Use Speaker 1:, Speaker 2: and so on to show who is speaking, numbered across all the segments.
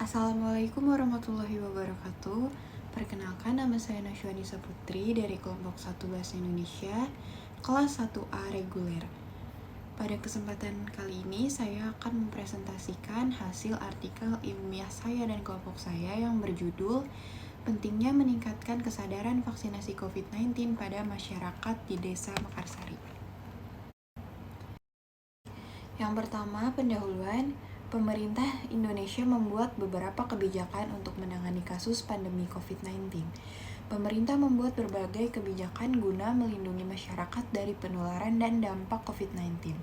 Speaker 1: Assalamualaikum warahmatullahi wabarakatuh. Perkenalkan, nama saya Nasywanisa Putri dari kelompok 1 Bahasa Indonesia, kelas 1A reguler. Pada kesempatan kali ini, saya akan mempresentasikan hasil artikel ilmiah saya dan kelompok saya yang berjudul Pentingnya Meningkatkan Kesadaran Vaksinasi COVID-19 pada Masyarakat di Desa Mekarsari. Yang pertama, pendahuluan. Pemerintah Indonesia membuat beberapa kebijakan untuk menangani kasus pandemi COVID-19. Pemerintah membuat berbagai kebijakan guna melindungi masyarakat dari penularan dan dampak COVID-19.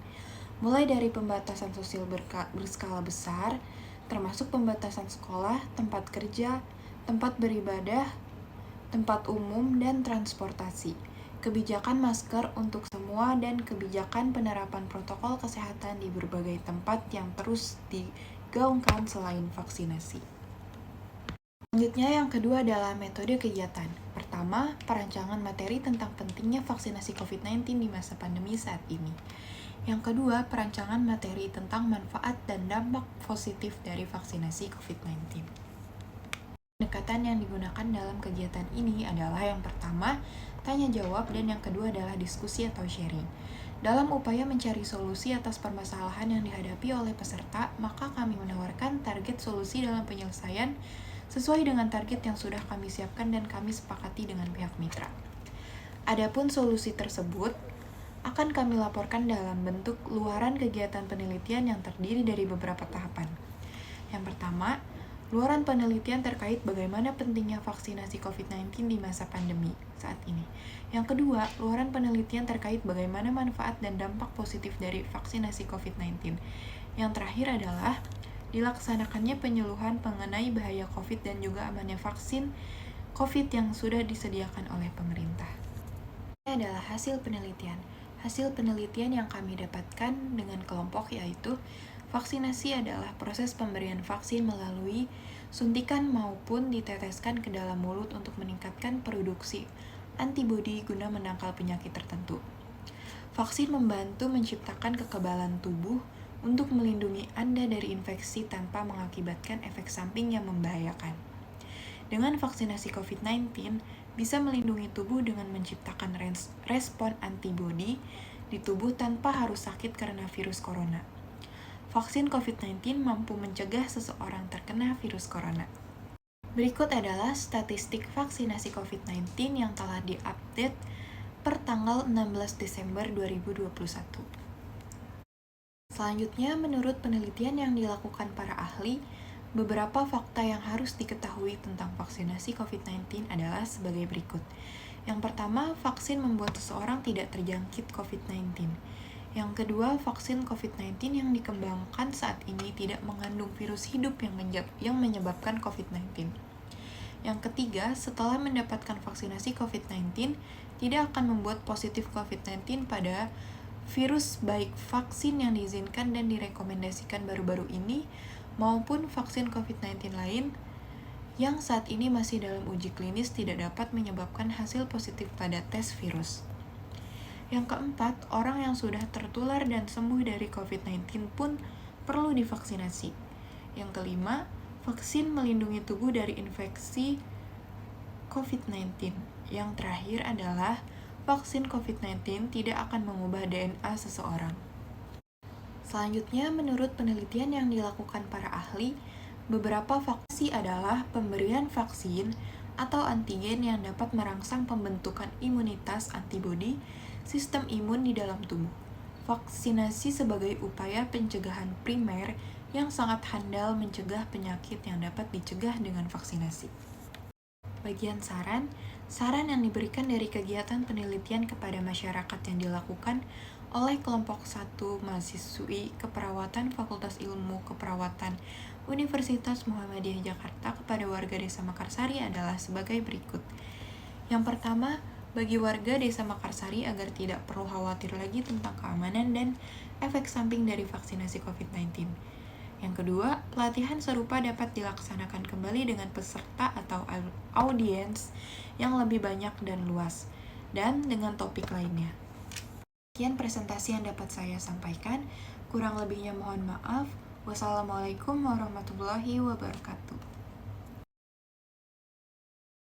Speaker 1: Mulai dari pembatasan sosial berskala besar, termasuk pembatasan sekolah, tempat kerja, tempat beribadah, tempat umum, dan transportasi. Kebijakan masker untuk semua dan kebijakan penerapan protokol kesehatan di berbagai tempat yang terus digaungkan selain vaksinasi. Selanjutnya yang kedua adalah metode kegiatan. Pertama, perancangan materi tentang pentingnya vaksinasi COVID-19 di masa pandemi saat ini. Yang kedua, perancangan materi tentang manfaat dan dampak positif dari vaksinasi COVID-19. Pendekatan yang digunakan dalam kegiatan ini adalah yang pertama, tanya jawab, dan yang kedua adalah diskusi atau sharing. Dalam upaya mencari solusi atas permasalahan yang dihadapi oleh peserta, maka kami menawarkan target solusi dalam penyelesaian sesuai dengan target yang sudah kami siapkan dan kami sepakati dengan pihak mitra. Adapun solusi tersebut akan kami laporkan dalam bentuk luaran kegiatan penelitian yang terdiri dari beberapa tahapan. Yang pertama, luaran penelitian terkait bagaimana pentingnya vaksinasi COVID-19 di masa pandemi saat ini. Yang kedua, luaran penelitian terkait bagaimana manfaat dan dampak positif dari vaksinasi COVID-19. Yang terakhir adalah dilaksanakannya penyuluhan mengenai bahaya COVID dan juga amannya vaksin COVID yang sudah disediakan oleh pemerintah. Ini adalah hasil penelitian. Hasil penelitian yang kami dapatkan dengan kelompok yaitu vaksinasi adalah proses pemberian vaksin melalui suntikan maupun diteteskan ke dalam mulut untuk meningkatkan produksi antibodi guna menangkal penyakit tertentu. Vaksin membantu menciptakan kekebalan tubuh untuk melindungi Anda dari infeksi tanpa mengakibatkan efek samping yang membahayakan. Dengan vaksinasi COVID-19, bisa melindungi tubuh dengan menciptakan respon antibodi di tubuh tanpa harus sakit karena virus corona. Vaksin COVID-19 mampu mencegah seseorang terkena virus corona. Berikut adalah statistik vaksinasi COVID-19 yang telah diupdate per tanggal 16 Desember 2021. Selanjutnya, menurut penelitian yang dilakukan para ahli, beberapa fakta yang harus diketahui tentang vaksinasi COVID-19 adalah sebagai berikut. Yang pertama, vaksin membuat seseorang tidak terjangkit COVID-19. Yang kedua, vaksin COVID-19 yang dikembangkan saat ini tidak mengandung virus hidup yang menyebabkan COVID-19. Yang ketiga, setelah mendapatkan vaksinasi COVID-19, tidak akan membuat positif COVID-19 pada virus baik vaksin yang diizinkan dan direkomendasikan baru-baru ini maupun vaksin COVID-19 lain yang saat ini masih dalam uji klinis tidak dapat menyebabkan hasil positif pada tes virus. Yang keempat, orang yang sudah tertular dan sembuh dari COVID-19 pun perlu divaksinasi. Yang kelima, vaksin melindungi tubuh dari infeksi COVID-19. Yang terakhir adalah vaksin COVID-19 tidak akan mengubah DNA seseorang. Selanjutnya, menurut penelitian yang dilakukan para ahli, beberapa vaksin adalah pemberian vaksin atau antigen yang dapat merangsang pembentukan imunitas antibodi sistem imun di dalam tubuh. Vaksinasi sebagai upaya pencegahan primer yang sangat handal mencegah penyakit yang dapat dicegah dengan vaksinasi. Bagian saran yang diberikan dari kegiatan penelitian kepada masyarakat yang dilakukan oleh kelompok 1 mahasiswi keperawatan Fakultas Ilmu Keperawatan Universitas Muhammadiyah Jakarta kepada warga Desa Mekarsari adalah sebagai berikut. Yang pertama, bagi warga Desa Mekarsari agar tidak perlu khawatir lagi tentang keamanan dan efek samping dari vaksinasi COVID-19. Yang kedua, pelatihan serupa dapat dilaksanakan kembali dengan peserta atau audiens yang lebih banyak dan luas, dan dengan topik lainnya. Sekian presentasi yang dapat saya sampaikan, kurang lebihnya mohon maaf. Wassalamualaikum warahmatullahi wabarakatuh.